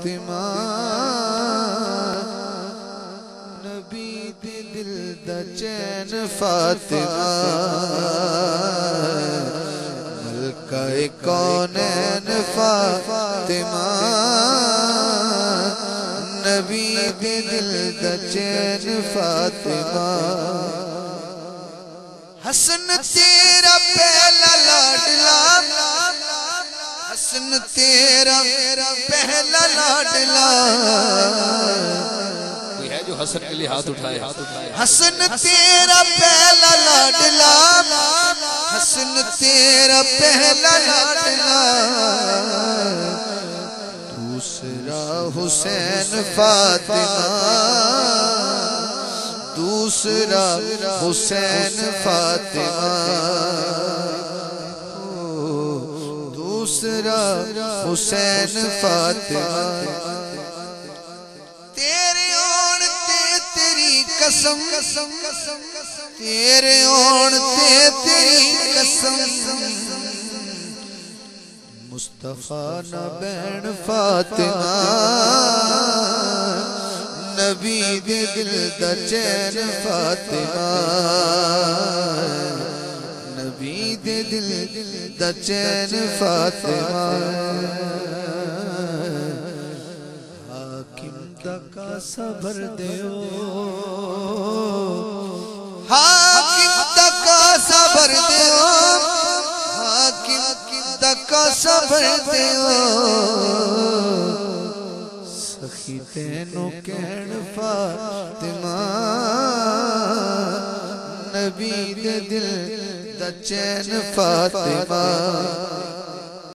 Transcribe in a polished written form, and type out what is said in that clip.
فاطمہ نبی دے دل دا چین فاطمہ ملکہ کونین فاطمہ نبی دے دل دا چین فاطمہ حسن تیرا پہلا لاڈلا حسن تیرا پہلا لاڈلا کوئی ہے جو حسن کے لیے ہاتھ اٹھائے حسن تیرا پہلا لاڈلا حسن تیرا پہلا لاڈلا دوسرا حسین فاطمہ دوسرا حسین فاطمہ دوسرا حسین فاطمہ تیرے آن تے تیری قسم تیرے آن تے تیری قسم مصطفیٰ نہ بین فاطمہ نبی دے دل دا چین فاطمہ نبی دے دل دا چین فاطمہ حاکم دا کا صبر دیو حاکم دا کا صبر دیو حاکم دا کا صبر دیو سخی تینوں کہن فاطمہ نبی دے دل دا چین فاطمہ